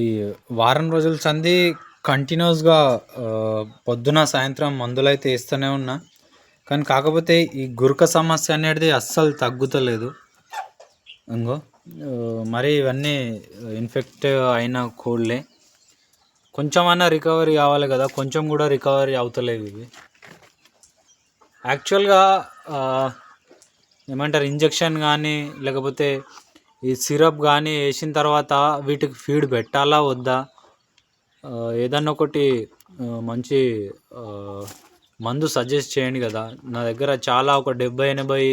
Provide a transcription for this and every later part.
ఈ వారం రోజుల సంధి కంటిన్యూస్‌గా పొద్దున, సాయంత్రం మందులైతే ఏస్తూనే ఉన్నా. కానీ కాకపోతే ఈ గురక సమస్య అనేది అస్సలు తగ్గుతలేదు. ఇంగో మరి ఇవన్నీ ఇన్ఫెక్ట్ అయిన కోళ్ళే. కొంచెమన్నా రికవరీ కావాలి కదా! కొంచెం కూడా రికవరీ అవుతలేవు ఇవి. యాక్చువల్‌గా ఏమంటారు, ఇంజెక్షన్ కానీ లేకపోతే ఈ సిరప్ కానీ వేసిన తర్వాత వీటికి ఫీడ్ పెట్టాలా వద్దా? ఏదన్నా ఒకటి మంచి మందు సజెస్ట్ చేయండి కదా. నా దగ్గర చాలా ఒక 70-80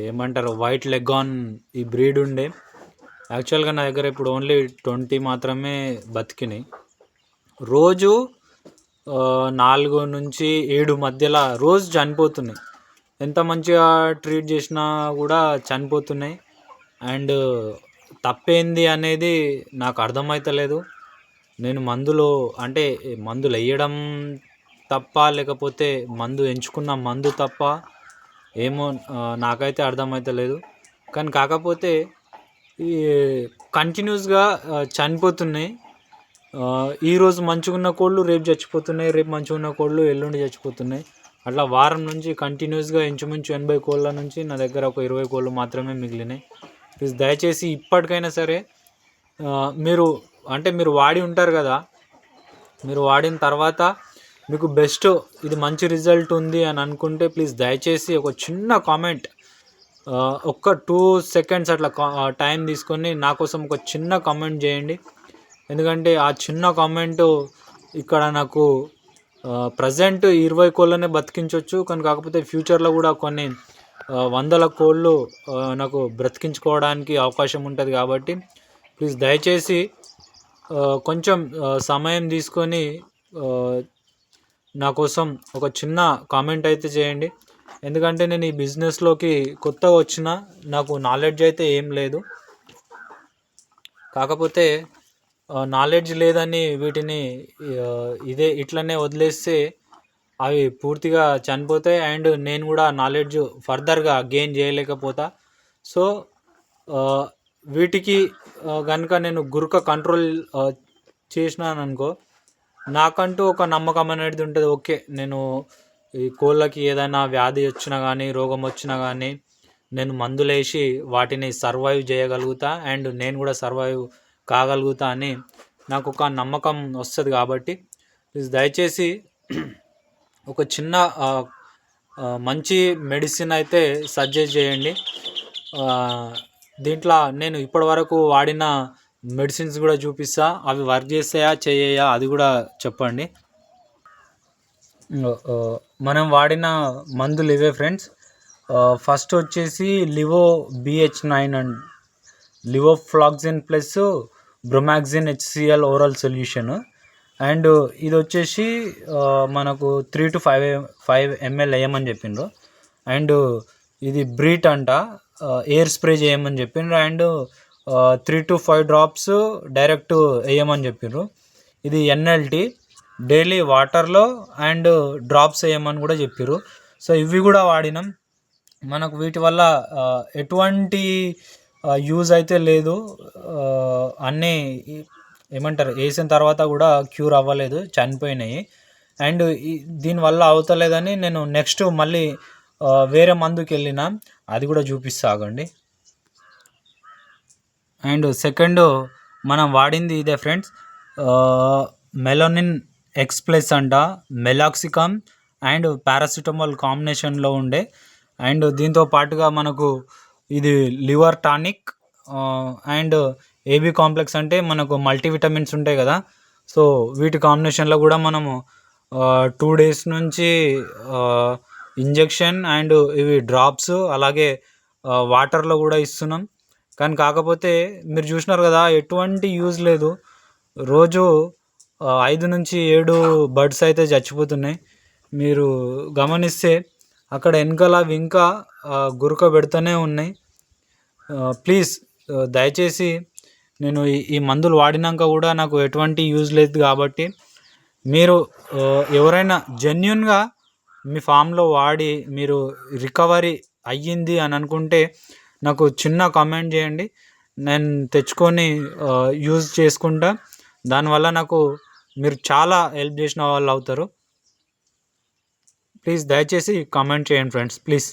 ఏమంటారు వైట్ లెగాన్ ఈ బ్రీడ్ ఉండే. యాక్చువల్గా నా దగ్గర ఇప్పుడు ఓన్లీ 20 మాత్రమే బతికినాయి. రోజు 4 నుంచి 7 మధ్యలో రోజు చనిపోతున్నాయి. ఎంత మంచిగా ట్రీట్ చేసినా కూడా చనిపోతున్నాయి. అండ్ తప్పేంది అనేది నాకు అర్థమవుతలేదు. నేను మందులు వేయడం తప్ప, లేకపోతే మందు ఎంచుకున్న మందు తప్ప ఏమో నాకైతే అర్థమవుతలేదు. కానీ కాకపోతే ఈ కంటిన్యూస్గా చనిపోతున్నాయి. ఈరోజు మంచిగా ఉన్న కోళ్ళు రేపు చచ్చిపోతున్నాయి, రేపు మంచిగా ఉన్న కోళ్ళు ఎల్లుండి చచ్చిపోతున్నాయి. అట్లా వారం నుంచి కంటిన్యూస్గా ఇంచుమించు 80 కోళ్ళ నుంచి నా దగ్గర ఒక 20 కోళ్ళు మాత్రమే మిగిలినాయి. ప్లీజ్ దయచేసి ఇప్పటికైనా సరే మీరు వాడి ఉంటారు కదా, మీరు వాడిన తర్వాత మీకు బెస్ట్ ఇది మంచి రిజల్ట్ ఉంది అని అనుకుంటే ప్లీజ్ దయచేసి ఒక చిన్న కామెంట్, ఒక్క 2 సెకండ్స్ అట్లా టైం తీసుకొని నా కోసం ఒక చిన్న కామెంట్ చేయండి. ఎందుకంటే ఆ చిన్న కామెంటు ఇక్కడ నాకు ప్రజెంట్ 20 కోళ్ళనే బతికించవచ్చు. కానీ కాకపోతే ఫ్యూచర్లో కూడా కొన్ని వందల కోళ్ళు నాకు బ్రతికించుకోవడానికి అవకాశం ఉంటుంది. కాబట్టి ప్లీజ్ దయచేసి కొంచెం సమయం తీసుకొని నా కోసం ఒక చిన్న కామెంట్ అయితే చేయండి. ఎందుకంటే నేను ఈ బిజినెస్లోకి కొత్తగా వచ్చిన, నాకు నాలెడ్జ్ అయితే ఏం లేదు. కాకపోతే నాలెడ్జ్ లేదని వీటిని ఇట్లనే వదిలేస్తే అవి పూర్తిగా చనిపోతాయి. అండ్ నేను కూడా నాలెడ్జ్ ఫర్దర్గా గెయిన్ చేయలేకపోతా. సో వీటికి కనుక నేను గురక కంట్రోల్ చేసినాను అనుకో, నాకంటూ ఒక నమ్మకం అనేది ఉంటుంది. ఓకే, నేను ఈ కోళ్ళకి ఏదైనా వ్యాధి వచ్చినా కానీ, రోగం వచ్చినా కానీ నేను మందులేసి వాటిని సర్వైవ్ చేయగలుగుతా. అండ్ నేను కూడా సర్వైవ్ కాగలుగుతా అని నాకు ఒక నమ్మకం వస్తుంది. కాబట్టి ప్లీజ్ దయచేసి ఒక చిన్న మంచి మెడిసిన్ అయితే సజెస్ట్ చేయండి. దీంట్లో నేను ఇప్పటివరకు వాడిన మెడిసిన్స్ కూడా చూపిస్తా, అవి వర్క్ చేస్తాయా చేయయా అది కూడా చెప్పండి. మనం వాడిన మందులు ఇవే ఫ్రెండ్స్. ఫస్ట్ వచ్చేసి Livo BH9 and levofloxacin plus bromhexine HCl oral solution. And ఇది వచ్చేసి మనకు 3 to 5 ml వేయమని చెప్పిండ్రు. అండ్ ఇది బ్రీట్ అంట, ఎయిర్ స్ప్రే చేయమని చెప్పిండ్రు. అండ్ 3 to 5 డ్రాప్స్ డైరెక్ట్ వేయమని చెప్పిండ్రు. ఇది NLT డైలీ వాటర్లో అండ్ డ్రాప్స్ వేయమని కూడా చెప్పారు. సో ఇవి కూడా వాడినాం. మనకు వీటి వల్ల ఎటువంటి యూజ్ అయితే లేదు. అన్నీ ఏమంటారు వేసిన తర్వాత కూడా క్యూర్ అవ్వలేదు, చనిపోయినాయి. అండ్ దీనివల్ల అవుతలేదని నేను నెక్స్ట్ మళ్ళీ వేరే మందుకి వెళ్ళిన, అది కూడా చూపిస్తాగండి. అండ్ సెకండ్ మనం వాడింది ఇదే ఫ్రెండ్స్, మెలోనిన్ X+ అంట, మెలాక్సికమ్ అండ్ పారాసిటమాల్ కాంబినేషన్లో ఉండే. అండ్ దీంతో పాటుగా మనకు ఇది liver tonic and AB complex అంటే మనకు మల్టీవిటమిన్స్ ఉంటాయి కదా. సో వీటి కాంబినేషన్లో కూడా మనము 2 days నుంచి ఇంజెక్షన్ అండ్ ఇవి డ్రాప్స్ అలాగే వాటర్లో కూడా ఇస్తున్నాం. కానీ కాకపోతే మీరు చూసినారు కదా, ఎటువంటి యూజ్ లేదు. రోజు 5 నుంచి 7 బర్డ్స్ అయితే చచ్చిపోతున్నాయి. మీరు గమనిస్తే అక్కడ వెనకాల అవి ఇంకా గురక పెడుతూనే ఉన్నాయి. ప్లీజ్ దయచేసి నేను ఈ మందులు వాడినాక కూడా నాకు ఎటువంటి యూజ్ లేదు. కాబట్టి మీరు ఎవరైనా జెన్యున్గా మీ ఫామ్లో వాడి మీరు రికవరీ అయ్యింది అని అనుకుంటే నాకు చిన్న కామెంట్ చేయండి. నేను తెచ్చుకొని యూజ్ చేసుకుంటా. దానివల్ల నాకు మీరు చాలా హెల్ప్ చేసిన వాళ్ళు అవుతారు. ప్లీజ్ దయచేసి కామెంట్ చేయండి ఫ్రెండ్స్, ప్లీజ్.